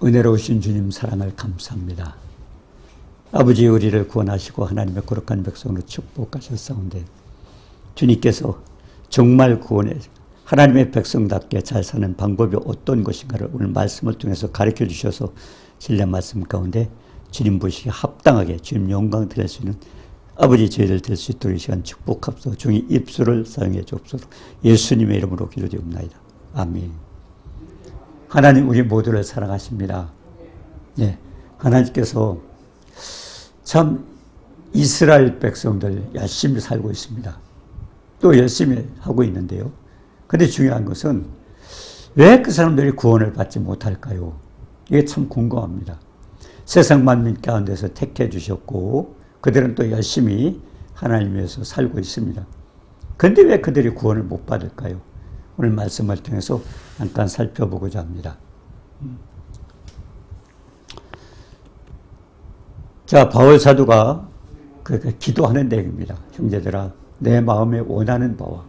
은혜로우신 주님 사랑을 감사합니다. 아버지, 우리를 구원하시고 하나님의 거룩한 백성으로 축복하셨사온데 주님께서 정말 구원해 하나님의 백성답게 잘 사는 방법이 어떤 것인가를 오늘 말씀을 통해서 가르쳐 주셔서 진리의 말씀 가운데 주님 보시기에 합당하게 주님 영광 드릴 수 있는 아버지, 저희를 될 수 있도록 이 시간 축복합소서. 종이 입술을 사용해 주옵소서. 예수님의 이름으로 기도드립니다. 아멘. 하나님 우리 모두를 사랑하십니다. 네, 하나님께서 참 이스라엘 백성들 열심히 살고 있습니다. 또 열심히 하고 있는데요. 그런데 중요한 것은 왜 그 사람들이 구원을 받지 못할까요? 이게 참 궁금합니다. 세상 만민 가운데서 택해 주셨고 그들은 또 열심히 하나님 위해서 살고 있습니다. 그런데 왜 그들이 구원을 못 받을까요? 오늘 말씀을 통해서 잠깐 살펴보고자 합니다. 자, 바울 사도가 기도하는 내용입니다. 형제들아, 내 마음에 원하는 바와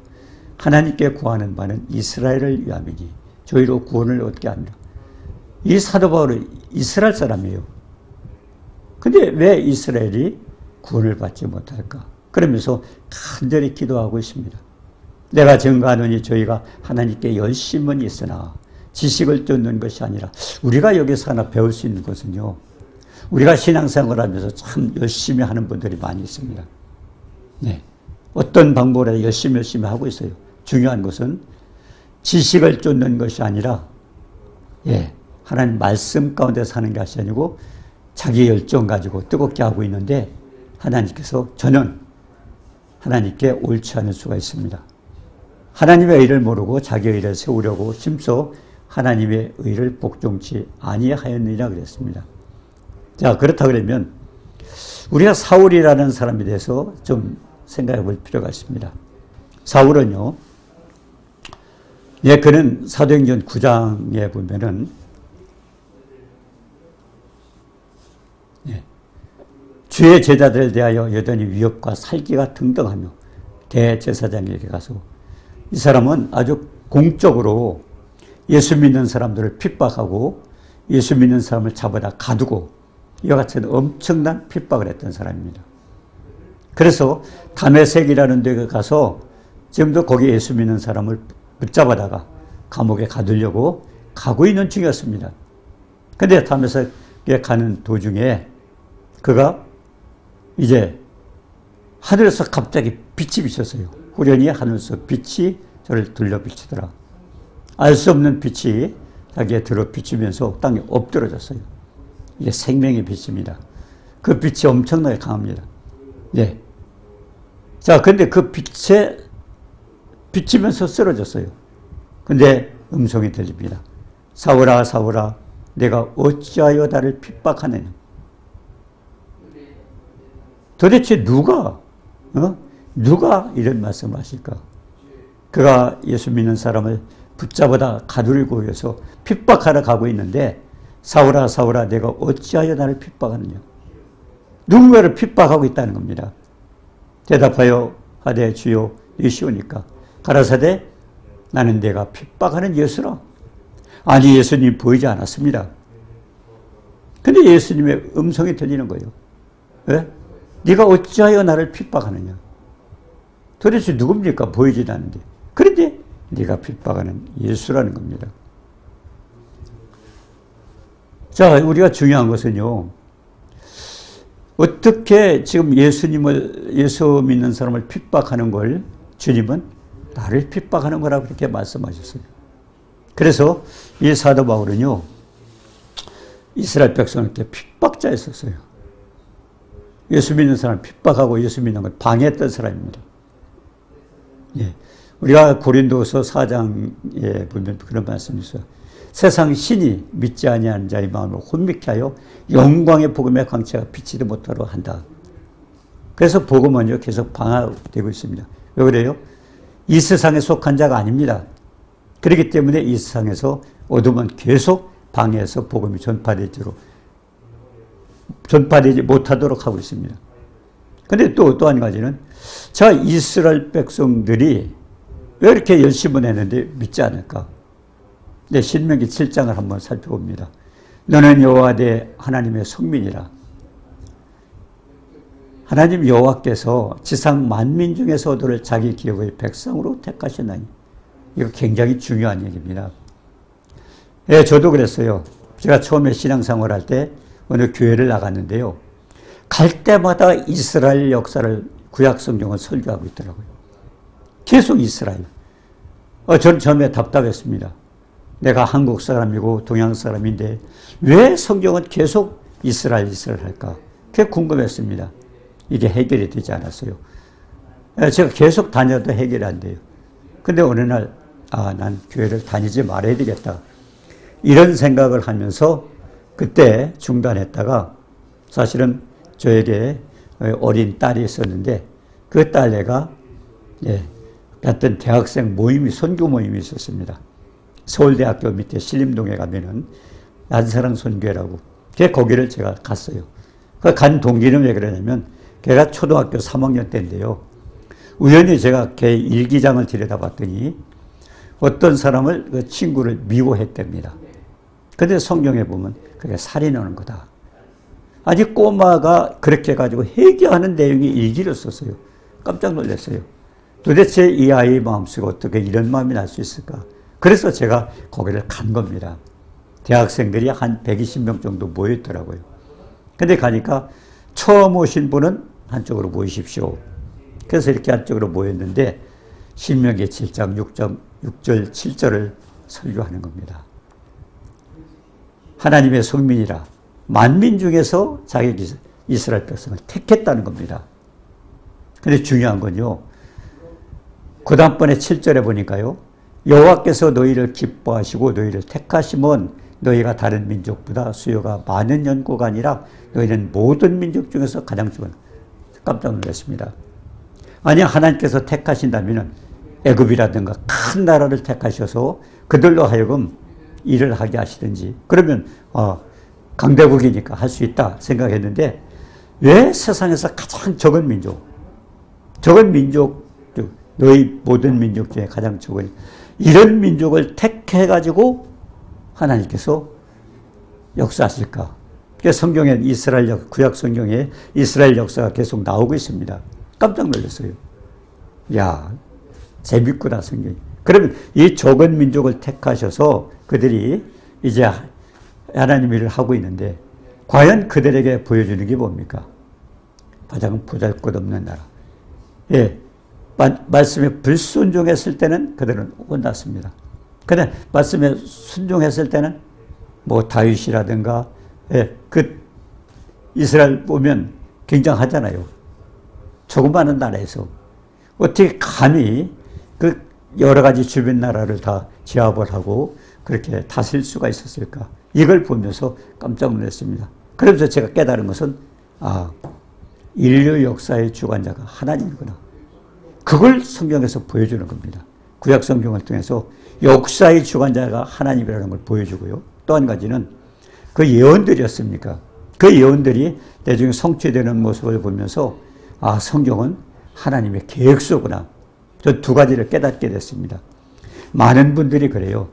하나님께 구하는 바는 이스라엘을 위함이니 저희로 구원을 얻게 합니다. 이 사도 바울은 이스라엘 사람이에요. 근데 왜 이스라엘이 구원을 받지 못할까? 그러면서 간절히 기도하고 있습니다. 내가 증거하노니 저희가 하나님께 열심은 있으나 지식을 쫓는 것이 아니라 우리가 여기서 하나 배울 수 있는 것은요, 우리가 신앙생활을 하면서 참 열심히 하는 분들이 많이 있습니다. 네, 어떤 방법으로 열심히 하고 있어요. 중요한 것은 지식을 쫓는 것이 아니라 하나님 말씀 가운데 사는 것이 아니고 자기 열정 가지고 뜨겁게 하고 있는데 하나님께서 저는 하나님께 옳지 않을 수가 있습니다. 하나님의 의를 모르고 자기의 의를 세우려고 힘써 하나님의 의를 복종치 아니하였느니라 그랬습니다. 자, 그렇다 그러면 우리가 사울이라는 사람에 대해서 좀 생각해 볼 필요가 있습니다. 사울은요, 그는 사도행전 9장에 보면은 주의 제자들에 대하여 여전히 위협과 살기가 등등하며 대제사장에게 가서 이 사람은 아주 공적으로 예수 믿는 사람들을 핍박하고 예수 믿는 사람을 잡아다 가두고 이와 같이 엄청난 핍박을 했던 사람입니다. 그래서 다메섹이라는 데 가서 지금도 거기 예수 믿는 사람을 붙잡아다가 감옥에 가두려고 가고 있는 중이었습니다. 그런데 다메섹에 가는 도중에 그가 이제 하늘에서 갑자기 빛이 비쳤어요. 후련히 하늘에서 빛이 저를 둘러 비치더라. 알 수 없는 빛이 자기에 들어 비치면서 땅에 엎드러졌어요. 이게 생명의 빛입니다. 그 빛이 엄청나게 강합니다. 네. 자, 근데 그 빛에 비치면서 쓰러졌어요. 근데 음성이 들립니다. 사울아, 사울아, 내가 어찌하여 나를 핍박하느냐? 도대체 누가 이런 말씀을 하실까? 그가 예수 믿는 사람을 붙잡아다 가두리고 위해서 핍박하러 가고 있는데 사울아, 사울아, 내가 어찌하여 나를 핍박하느냐? 누군가를 핍박하고 있다는 겁니다. 대답하여 하되 주여 이시오니까 가라사대 나는 내가 핍박하는 예수라. 아니, 예수님 보이지 않았습니다. 근데 예수님의 음성이 들리는 거예요. 왜? 네가 어찌하여 나를 핍박하느냐? 도대체 누굽니까? 보이지도 않는데. 그런데 네가 핍박하는 예수라는 겁니다. 자, 우리가 중요한 것은요, 어떻게 지금 예수 믿는 사람을 핍박하는 걸 주님은 나를 핍박하는 거라고 그렇게 말씀하셨어요. 그래서 이 사도 바울은요, 이스라엘 백성에게 핍박자였었어요. 예수 믿는 사람을 핍박하고 예수 믿는 걸 방해했던 사람입니다. 우리가 고린도서 4장에 보면 그런 말씀이 있어요. 세상 신이 믿지 아니하는 자의 마음을 혼미케 하여 영광의 복음의 광채가 비치지 못하도록 한다. 그래서 복음은요, 계속 방해되고 있습니다. 왜 그래요? 이 세상에 속한 자가 아닙니다. 그렇기 때문에 이 세상에서 어둠은 계속 방해해서 복음이 전파되지 못하도록 하고 있습니다. 그런데 또 한 가지는, 자, 이스라엘 백성들이 왜 이렇게 열심히 했는데 믿지 않을까? 네, 신명기 7장을 한번 살펴봅니다. 너는 여호와 내 하나님의 성민이라. 하나님 여호와께서 지상 만민 중에서 너를 자기 기업의 백성으로 택하셨나니. 이거 굉장히 중요한 얘기입니다. 예, 저도 그랬어요. 제가 처음에 신앙생활 할 때 어느 교회를 나갔는데요. 갈 때마다 이스라엘 역사를 구약 성경을 설교하고 있더라고요. 계속 이스라엘. 저는 처음에 답답했습니다. 내가 한국 사람이고 동양 사람인데 왜 성경은 계속 이스라엘 할까? 그게 궁금했습니다. 이게 해결이 되지 않았어요. 제가 계속 다녀도 해결이 안 돼요. 근데 어느 날, 난 교회를 다니지 말아야 되겠다. 이런 생각을 하면서 그때 중단했다가 사실은 저에게 어린 딸이 있었는데 그 딸애가 같은 대학생 모임이, 선교 모임이 있었습니다. 서울대학교 밑에 신림동에 가면은 난사랑 선교회라고. 거기를 제가 갔어요. 간 동기는 왜 그러냐면 걔가 초등학교 3학년 때인데요. 우연히 제가 걔 일기장을 들여다봤더니 어떤 사람을, 그 친구를 미워했답니다. 근데 성경에 보면 그게 살인하는 거다. 아니, 꼬마가 그렇게 해가지고 회개하는 내용의 일기를 썼어요. 깜짝 놀랐어요. 도대체 이 아이의 마음속에 어떻게 이런 마음이 날 수 있을까? 그래서 제가 거기를 간 겁니다. 대학생들이 한 120명 정도 모였더라고요. 근데 가니까 처음 오신 분은 한쪽으로 모이십시오. 그래서 이렇게 한쪽으로 모였는데 신명기 7장 6절 7절을 설교하는 겁니다. 하나님의 성민이라 만민 중에서 자기 이스라엘 백성을 택했다는 겁니다. 근데 중요한 건요. 그 다음번에 7절에 보니까요. 여호와께서 너희를 기뻐하시고 너희를 택하시면 너희가 다른 민족보다 수요가 많은 연고가 아니라 너희는 모든 민족 중에서 가장 좋은. 깜짝 놀랐습니다. 아니, 하나님께서 택하신다면 애굽이라든가 큰 나라를 택하셔서 그들로 하여금 일을 하게 하시든지, 그러면 강대국이니까 할 수 있다 생각했는데 왜 세상에서 가장 적은 민족, 너희 모든 민족 중에 가장 적은 이런 민족을 택해가지고 하나님께서 역사하실까? 성경에 구약 성경에 이스라엘 역사가 계속 나오고 있습니다. 깜짝 놀랐어요. 야, 재밌구나, 성경이. 그러면 이 적은 민족을 택하셔서 그들이 이제 하나님 일을 하고 있는데 과연 그들에게 보여주는 게 뭡니까? 가장 보잘것없는 나라. 말씀에 불순종했을 때는 그들은 혼났습니다. 근데 말씀에 순종했을 때는 뭐 다윗이라든가 그 이스라엘 보면 굉장하잖아요. 조그마한 나라에서 어떻게 감히 그 여러 가지 주변 나라를 다 제압을 하고 그렇게 다스릴 수가 있었을까? 이걸 보면서 깜짝 놀랐습니다. 그러면서 제가 깨달은 것은 인류 역사의 주관자가 하나님이구나. 그걸 성경에서 보여주는 겁니다. 구약 성경을 통해서 역사의 주관자가 하나님이라는 걸 보여주고요. 또 한 가지는 그 예언들이었습니까? 그 예언들이 나중에 성취되는 모습을 보면서 성경은 하나님의 계획서구나. 저 두 가지를 깨닫게 됐습니다. 많은 분들이 그래요.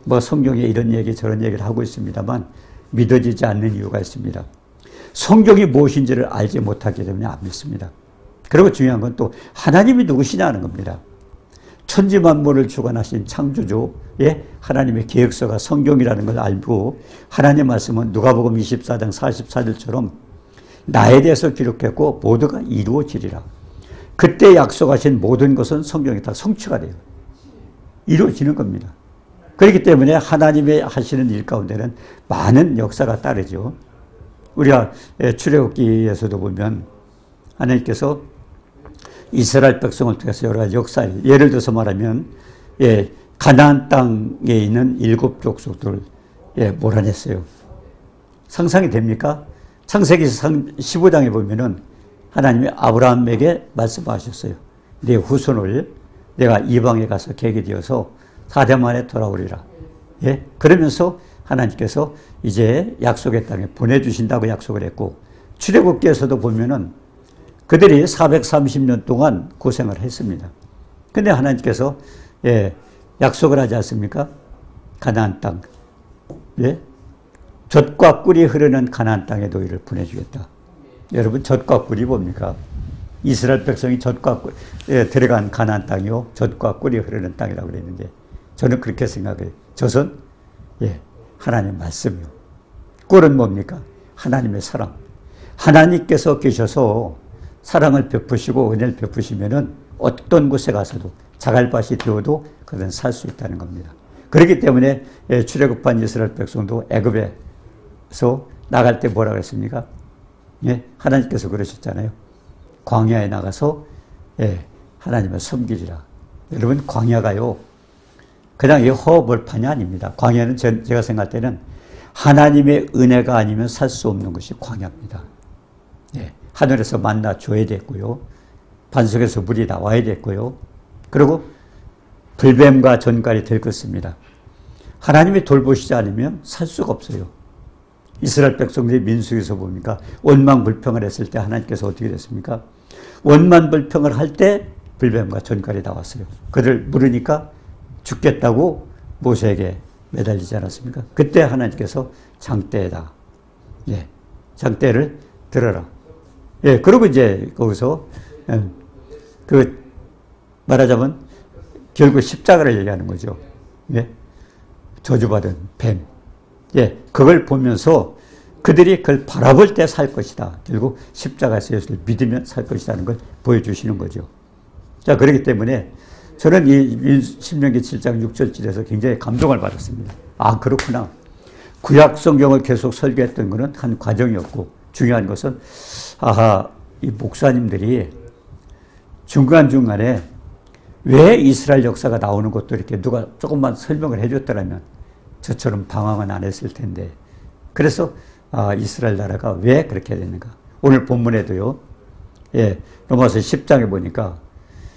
뭐 성경에 이런 얘기 저런 얘기를 하고 있습니다만 믿어지지 않는 이유가 있습니다. 성경이 무엇인지를 알지 못하기 때문에 안 믿습니다. 그리고 중요한 건 또 하나님이 누구시냐 하는 겁니다. 천지 만물을 주관하신 창조주의 하나님의 계획서가 성경이라는 걸 알고 하나님의 말씀은 누가복음 24장 44절처럼 나에 대해서 기록했고 모두가 이루어지리라. 그때 약속하신 모든 것은 성경에 다 성취가 돼요. 이루어지는 겁니다. 그렇기 때문에 하나님의 하시는 일 가운데는 많은 역사가 따르죠. 우리가 출애굽기에서도 보면 하나님께서 이스라엘 백성을 통해서 여러 가지 역사, 예를 들어서 말하면 가나안 땅에 있는 7 족속들을 몰아냈어요. 상상이 됩니까? 창세기 15장에 보면은 하나님이 아브라함에게 말씀하셨어요. 네 후손을 내가 이방에 가서 계게 되어서 4대 만에 돌아오리라. 그러면서 하나님께서 이제 약속의 땅에 보내주신다고 약속을 했고, 출애굽기에서도 보면은 그들이 430년 동안 고생을 했습니다. 근데 하나님께서 약속을 하지 않습니까? 가나안 땅. 젖과 꿀이 흐르는 가나안 땅에 너희를 보내주겠다. 여러분, 젖과 꿀이 뭡니까? 이스라엘 백성이 젖과 꿀에 들어간 가나안 땅이요, 젖과 꿀이 흐르는 땅이라고 그랬는데, 저는 그렇게 생각해요. 젖은 하나님 말씀이요. 꿀은 뭡니까? 하나님의 사랑. 하나님께서 계셔서 사랑을 베푸시고 은혜를 베푸시면은 어떤 곳에 가서도 자갈밭이 되어도 그들은 살 수 있다는 겁니다. 그렇기 때문에 출애굽한 이스라엘 백성도 애굽에서 나갈 때 뭐라 그랬습니까? 하나님께서 그러셨잖아요. 광야에 나가서 하나님을 섬기리라. 여러분, 광야가요, 그냥 허벌판이 아닙니다. 광야는 제가 생각할 때는 하나님의 은혜가 아니면 살 수 없는 것이 광야입니다. 하늘에서 만나 줘야 됐고요. 반석에서 물이 나와야 됐고요. 그리고 불뱀과 전갈이 들끓습니다. 하나님이 돌보시지 않으면 살 수가 없어요. 이스라엘 백성들이 민수기에서 보니까 원망불평을 했을 때 하나님께서 어떻게 됐습니까? 원망불평을 할 때 불뱀과 전갈이 나왔어요. 그들 물으니까 죽겠다고 모세에게 매달리지 않았습니까? 그때 하나님께서 장대에다, 장대를 들어라. 그리고 이제 거기서, 말하자면 결국 십자가를 얘기하는 거죠. 저주받은 뱀. 그걸 보면서 그들이 그걸 바라볼 때 살 것이다. 결국 십자가에서 예수를 믿으면 살 것이라는 걸 보여주시는 거죠. 자, 그렇기 때문에 저는 이 신명기 7장 6절절에서 굉장히 감동을 받았습니다. 아, 그렇구나. 구약 성경을 계속 설교했던 것은 한 과정이었고, 중요한 것은, 이 목사님들이 중간중간에 왜 이스라엘 역사가 나오는 것도 이렇게 누가 조금만 설명을 해줬더라면 저처럼 방황은 안 했을 텐데. 그래서, 이스라엘 나라가 왜 그렇게 됐는가. 오늘 본문에도요, 로마서 10장에 보니까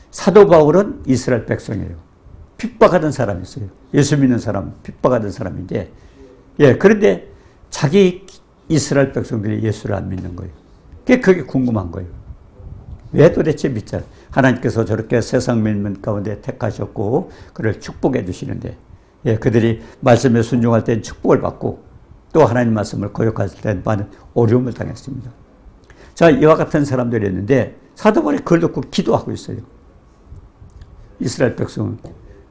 사도 바울은 이스라엘 백성이에요. 핍박하던 사람이었어요. 예수 믿는 사람, 핍박하던 사람인데, 그런데 자기 이스라엘 백성들이 예수를 안 믿는 거예요. 그게 궁금한 거예요. 왜 도대체 믿자? 하나님께서 저렇게 세상 민문 가운데 택하셨고, 그를 축복해 주시는데, 그들이 말씀에 순종할 땐 축복을 받고, 또 하나님 말씀을 거역할 땐 많은 어려움을 당했습니다. 자, 이와 같은 사람들이 있는데, 사도 바울이 그걸 듣고 기도하고 있어요. 이스라엘 백성은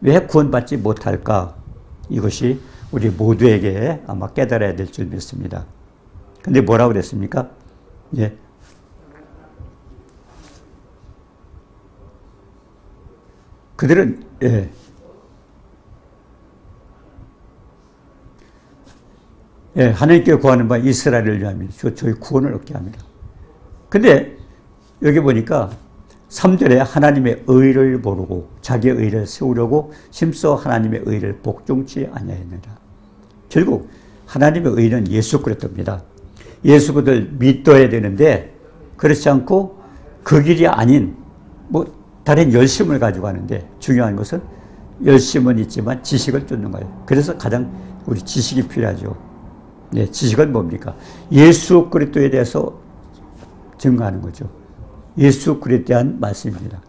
왜 구원받지 못할까? 이것이 우리 모두에게 아마 깨달아야 될 줄 믿습니다. 근데 뭐라고 그랬습니까? 그들은, 하나님께 구하는 바 이스라엘을 위하여 저희 구원을 얻게 합니다. 근데 여기 보니까 3절에 하나님의 의를 모르고 자기의 의를 세우려고 심써 하나님의 의를 복종치 아니하였느니라. 결국 하나님의 의는 예수 그리스도입니다. 예수 그리스도를 믿어야 되는데 그렇지 않고 그 길이 아닌 다른 열심을 가지고 하는데 중요한 것은 열심은 있지만 지식을 쫓는 거예요. 그래서 가장 우리 지식이 필요하죠. 지식은 뭡니까? 예수 그리스도에 대해서 증거하는 거죠. 예수 그리스도에 대한 말씀입니다.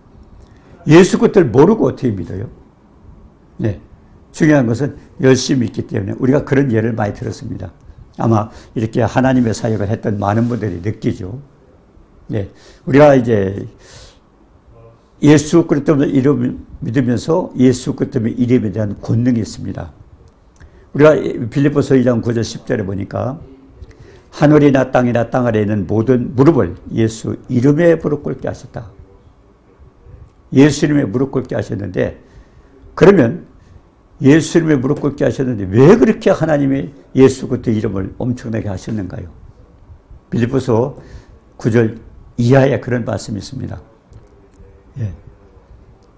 예수 그리스도를 모르고 어떻게 믿어요? 중요한 것은 열심히 있기 때문에 우리가 그런 예를 많이 들었습니다. 아마 이렇게 하나님의 사역을 했던 많은 분들이 느끼죠. 우리가 이제 예수 그리스도의 이름을 믿으면서 예수 그리스도의 이름에 대한 권능이 있습니다. 우리가 빌립보서 2장 9절 10절에 보니까 하늘이나 땅이나 땅 아래에 있는 모든 무릎을 예수 이름에 무릎 꿇게 하셨다. 예수 이름에 무릎 꿇게 하셨는데 그러면 예수 이름에 무릎 꿇게 하셨는데 왜 그렇게 하나님의 예수 그리스도 이름을 엄청나게 하셨는가요? 빌립보서 9절 이하에 그런 말씀이 있습니다.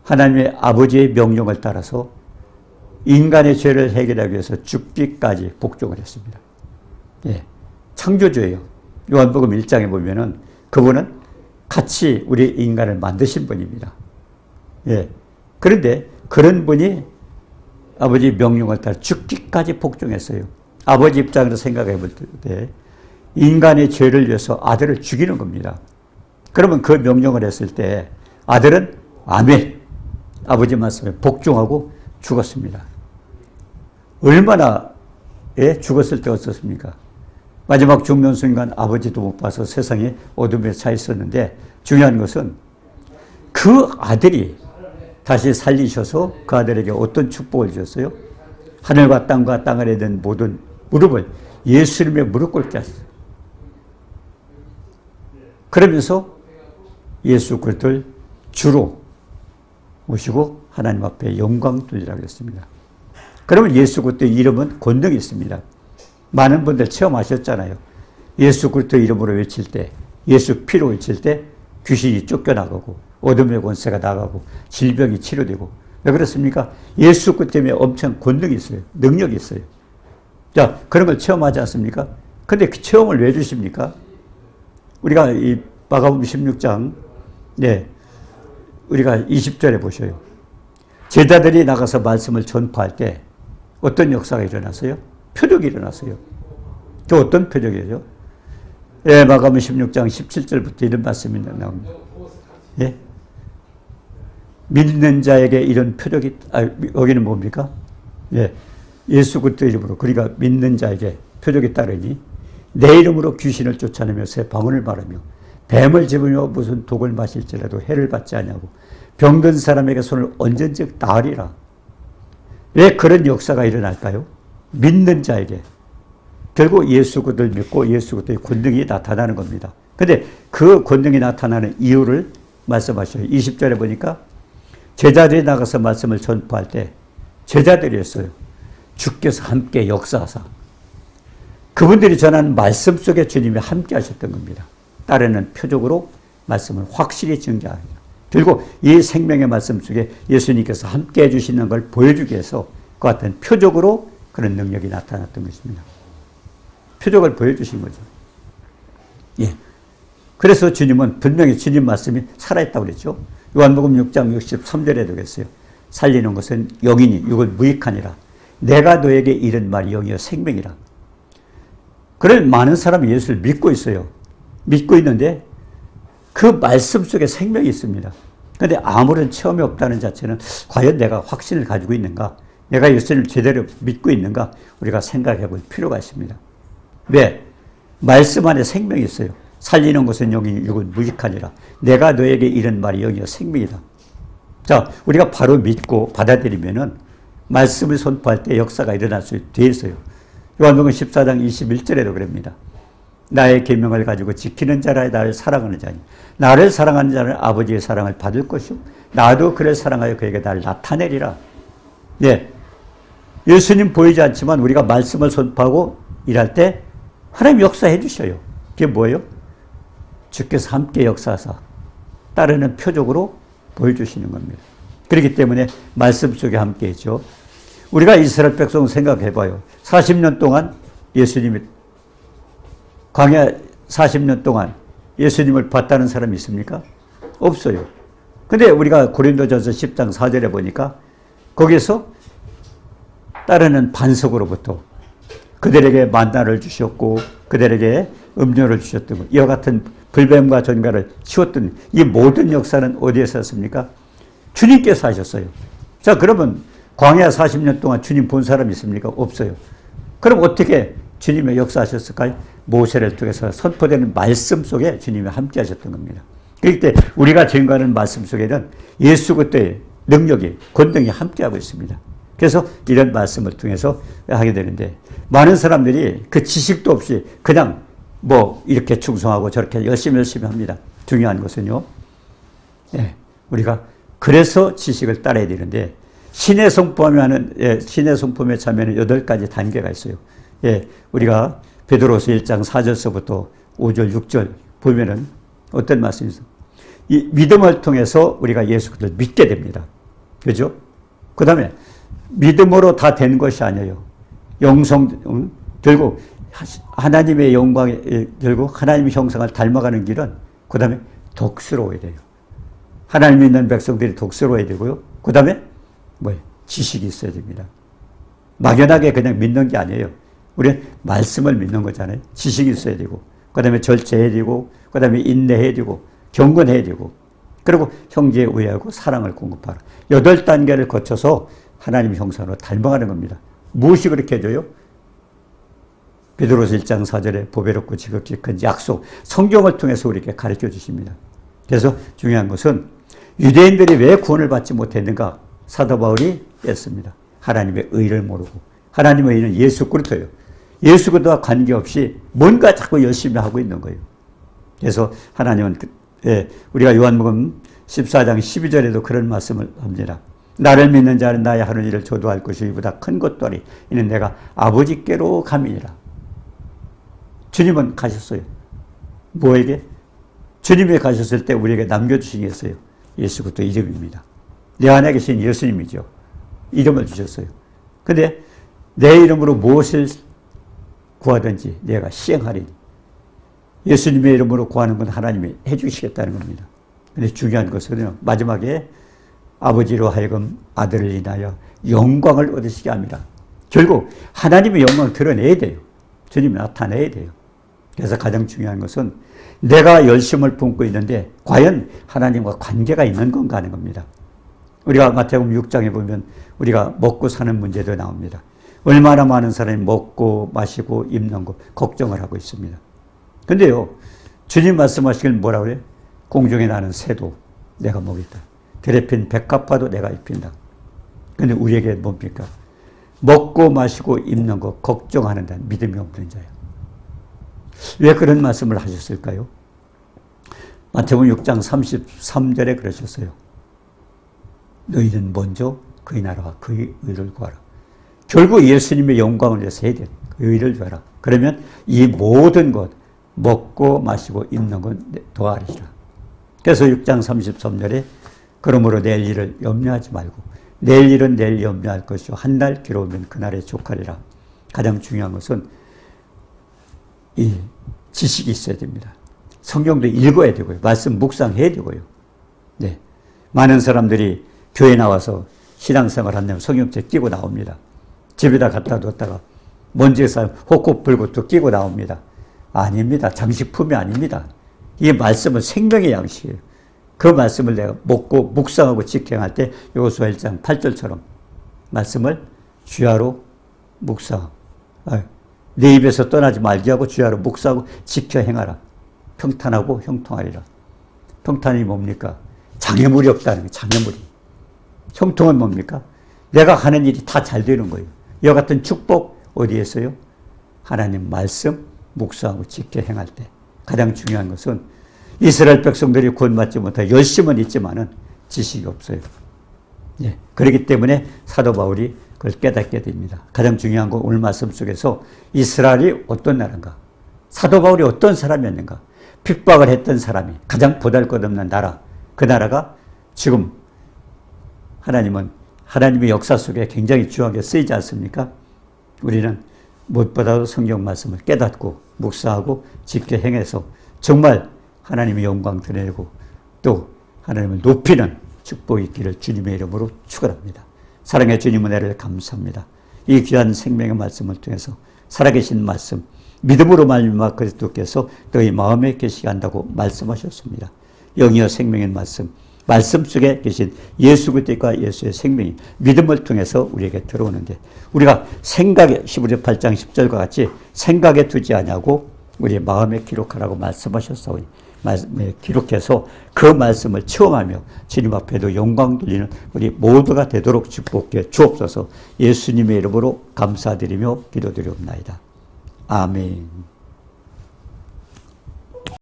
하나님의 아버지의 명령을 따라서 인간의 죄를 해결하기 위해서 죽기까지 복종을 했습니다. 창조주예요. 요한복음 1장에 보면은 그분은 같이 우리 인간을 만드신 분입니다. 그런데 그런 분이 아버지 명령을 따라 죽기까지 복종했어요. 아버지 입장으로 생각해 볼 때 인간의 죄를 위해서 아들을 죽이는 겁니다. 그러면 그 명령을 했을 때 아들은 아멘, 아버지 말씀에 복종하고 죽었습니다. 얼마나 죽었을 때 어떻습니까? 마지막 죽는 순간 아버지도 못 봐서 세상에 어둠에 차 있었는데 중요한 것은 그 아들이 다시 살리셔서 그 아들에게 어떤 축복을 주셨어요? 하늘과 땅과 땅 아래에 있는 모든 무릎을 예수님의 무릎 꿇게 하셨어요. 그러면서 예수 그리스도를 주로 모시고 하나님 앞에 영광 돌리라고 했습니다. 그러면 예수 그리스도의 이름은 권능이 있습니다. 많은 분들 체험하셨잖아요. 예수 그리스도 이름으로 외칠 때, 예수 피로 외칠 때 귀신이 쫓겨나가고 어둠의 권세가 나가고 질병이 치료되고. 왜 그렇습니까? 예수 그리스도 때문에 엄청 권능이 있어요. 능력이 있어요. 자, 그런 걸 체험하지 않습니까? 근데 그 체험을 왜 주십니까? 우리가 이 마가복음 16장, 네, 우리가 20절에 보셔요. 제자들이 나가서 말씀을 전파할 때 어떤 역사가 일어났어요? 표적이 일어났어요. 그 어떤 표적이죠? 예, 마가복음 16장 17절부터 이런 말씀이 나옵니다. 예? 믿는 자에게 이런 표적이, 여기는 뭡니까? 예, 예수 그리스도 이름으로, 그러니까 믿는 자에게 표적이 따르니 내 이름으로 귀신을 쫓아내며 새 방언을 말하며 뱀을 집으며 무슨 독을 마실지라도 해를 받지 않냐고 병든 사람에게 손을 얹은즉 나으리라. 왜 그런 역사가 일어날까요? 믿는 자에게. 결국 예수 그리스도를 믿고 예수 그리스도의 권능이 나타나는 겁니다. 근데 그 권능이 나타나는 이유를 말씀하셔요. 20절에 보니까 제자들이 나가서 말씀을 전파할 때 제자들이었어요. 주께서 함께 역사하사. 그분들이 전하는 말씀 속에 주님이 함께 하셨던 겁니다. 따르는 표적으로 말씀을 확실히 증거하죠. 그리고 이 생명의 말씀 속에 예수님께서 함께 해주시는 걸 보여주기 위해서 그 같은 표적으로 그런 능력이 나타났던 것입니다. 표적을 보여주신 거죠. 예. 그래서 주님은 분명히 주님 말씀이 살아있다고 그랬죠. 요한복음 6장 63절에도 그랬어요. 살리는 것은 영이니 육은 무익하니라. 내가 너에게 이른 말이 영이요 생명이라. 그런 많은 사람이 예수를 믿고 있어요. 믿고 있는데 그 말씀 속에 생명이 있습니다. 그런데 아무런 체험이 없다는 자체는 과연 내가 확신을 가지고 있는가? 내가 예수님을 제대로 믿고 있는가? 우리가 생각해 볼 필요가 있습니다. 왜? 말씀 안에 생명이 있어요. 살리는 것은 영이 육은 무익하니라. 내가 너에게 이런 말이 영이요 생명이다. 자, 우리가 바로 믿고 받아들이면은 말씀을 선포할 때 역사가 일어날 수 있어요. 요한복음 14장 21절에도 그럽니다. 나의 계명을 가지고 지키는 자라 나를 사랑하는 자니 나를 사랑하는 자는 아버지의 사랑을 받을 것이요 나도 그를 사랑하여 그에게 나를 나타내리라. 네, 예수님 보이지 않지만 우리가 말씀을 선포하고 일할 때 하나님 역사해 주셔요. 그게 뭐예요? 주께서 함께 역사하사 따르는 표적으로 보여주시는 겁니다. 그렇기 때문에 말씀 속에 함께 있죠. 우리가 이스라엘 백성 생각해 봐요. 40년 동안 예수님이 광야 40년 동안 예수님을 봤다는 사람이 있습니까? 없어요. 근데 우리가 고린도전서 10장 4절에 보니까 거기서 따르는 반석으로부터 그들에게 만나를 주셨고 그들에게 음료를 주셨던 것, 이와 같은 불뱀과 전갈을 치웠던 이 모든 역사는 어디에서 했습니까? 주님께서 하셨어요. 자, 그러면 광야 40년 동안 주님 본 사람이 있습니까? 없어요. 그럼 어떻게 주님의 역사하셨을까요? 모세를 통해서 선포되는 말씀 속에 주님이 함께 하셨던 겁니다. 그렇기 때문에 우리가 증거하는 말씀 속에는 예수 그리스도의 능력이, 권능이 함께하고 있습니다. 그래서 이런 말씀을 통해서 하게 되는데 많은 사람들이 그 지식도 없이 그냥 뭐 이렇게 충성하고 저렇게 열심히 합니다. 중요한 것은요. 예, 우리가 그래서 지식을 따라야 되는데 신의 성품에 참여하는 8가지 단계가 있어요. 예, 우리가 베드로서 1장 4절서부터 5절, 6절 보면은 어떤 말씀이 있어요? 이 믿음을 통해서 우리가 예수 그리스도를 믿게 됩니다. 그죠? 그 다음에 믿음으로 다 된 것이 아니에요. 결국 하나님의 영광에, 결국 하나님의 형상을 닮아가는 길은 그 다음에 덕스러워야 돼요. 하나님 믿는 백성들이 덕스러워야 되고요. 그 다음에 뭐예요? 지식이 있어야 됩니다. 막연하게 그냥 믿는 게 아니에요. 우리는 말씀을 믿는 거잖아요. 지식이 있어야 되고, 그 다음에 절제해야 되고, 그 다음에 인내해야 되고, 경건해야 되고, 그리고 형제에 의하고 사랑을 공급하라. 8단계를 거쳐서 하나님 형상으로 닮아가는 겁니다. 무엇이 그렇게 해줘요? 베드로서 1장 4절에 보배롭고 지극히 큰 약속, 성경을 통해서 우리에게 가르쳐 주십니다. 그래서 중요한 것은 유대인들이 왜 구원을 받지 못했는가? 사도 바울이 뺐습니다. 하나님의 의를 모르고, 하나님의 의는 예수 그리스도예요. 예수 그리스도와 관계없이 뭔가 자꾸 열심히 하고 있는 거예요. 그래서 하나님은 우리가 요한복음 14장 12절에도 그런 말씀을 합니다. 나를 믿는 자는 나의 하는 일을 저도 할 것이 이보다 큰 것도 하리. 이는 내가 아버지께로 감이니라. 주님은 가셨어요. 뭐에게? 주님이 가셨을 때 우리에게 남겨주신 게 있어요. 예수 그리스도 이름입니다. 내 안에 계신 예수님이죠. 이름을 주셨어요. 근데 내 이름으로 무엇을 구하든지 내가 시행하리니. 예수님의 이름으로 구하는 건 하나님이 해주시겠다는 겁니다. 근데 중요한 것은 마지막에 아버지로 하여금 아들을 인하여 영광을 얻으시게 합니다. 결국 하나님의 영광을 드러내야 돼요. 주님이 나타내야 돼요. 그래서 가장 중요한 것은 내가 열심을 품고 있는데 과연 하나님과 관계가 있는 건가 하는 겁니다. 우리가 마태복음 6장에 보면 우리가 먹고 사는 문제도 나옵니다. 얼마나 많은 사람이 먹고 마시고 입는 거 걱정을 하고 있습니다. 근데요, 주님 말씀하시길 뭐라고 그래요? 공중에 나는 새도 내가 먹이다. 들에 핀 백합화도 내가 입힌다. 근데 우리에게 뭡니까? 먹고 마시고 입는 거 걱정하는 자, 믿음이 없는 자예요. 왜 그런 말씀을 하셨을까요? 마태복음 6장 33절에 그러셨어요. 너희는 먼저 그의 나라와 그의 의를 구하라. 결국 예수님의 영광을 위해서 해야 돼. 그 의를 구하라. 그러면 이 모든 것 먹고 마시고 입는 건 더하리라. 그래서 6장 33절에 그러므로 내일 일을 염려하지 말고 내일 일은 내일 염려할 것이요 한 날 길어오면 그날에 족하리라. 가장 중요한 것은 이 지식이 있어야 됩니다. 성경도 읽어야 되고요. 말씀 묵상해야 되고요. 네. 많은 사람들이 교회 나와서 신앙생활 한다면 성경책 끼고 나옵니다. 집에다 갖다 뒀다가 먼지에 쌓여 호흡 불고 또 끼고 나옵니다. 아닙니다. 장식품이 아닙니다. 이 말씀은 생명의 양식이에요. 그 말씀을 내가 먹고 묵상하고 직행할 때 요수아 1장 8절처럼 말씀을 주야로 묵상. 내 입에서 떠나지 말게 하고 주야로 묵상하고 지켜 행하라. 평탄하고 형통하리라. 평탄이 뭡니까? 장애물이 없다는 거예요. 장애물이. 형통은 뭡니까? 내가 하는 일이 다 잘 되는 거예요. 이와 같은 축복 어디에 있어요? 하나님 말씀 묵상하고 지켜 행할 때. 가장 중요한 것은 이스라엘 백성들이 구원받지 못해 열심은 있지만은 지식이 없어요. 예. 그렇기 때문에 사도 바울이 그걸 깨닫게 됩니다. 가장 중요한 건 오늘 말씀 속에서 이스라엘이 어떤 나라인가? 사도 바울이 어떤 사람이었는가? 핍박을 했던 사람이 가장 보잘것없는 나라. 그 나라가 지금 하나님의 역사 속에 굉장히 중요하게 쓰이지 않습니까? 우리는 무엇보다도 성경 말씀을 깨닫고 묵상하고 지켜 행해서 정말 하나님의 영광 드러내고 또 하나님을 높이는 축복이 있기를 주님의 이름으로 축원합니다. 사랑의 주님 은혜를 감사합니다. 이 귀한 생명의 말씀을 통해서 살아계신 말씀, 믿음으로 말미암아 그리스도께서 너희 마음에 계시게 한다고 말씀하셨습니다. 영이여 생명의 말씀 속에 계신 예수 그리스도와 예수의 생명이 믿음을 통해서 우리에게 들어오는데 우리가 생각에 히브리 8장 10절과 같이 생각에 두지 않냐고 우리의 마음에 기록하라고 말씀하셨사오니 말씀에 기록해서 그 말씀을 체험하며 주님 앞에도 영광 돌리는 우리 모두가 되도록 축복해 주옵소서. 예수님의 이름으로 감사드리며 기도드리옵나이다. 아멘.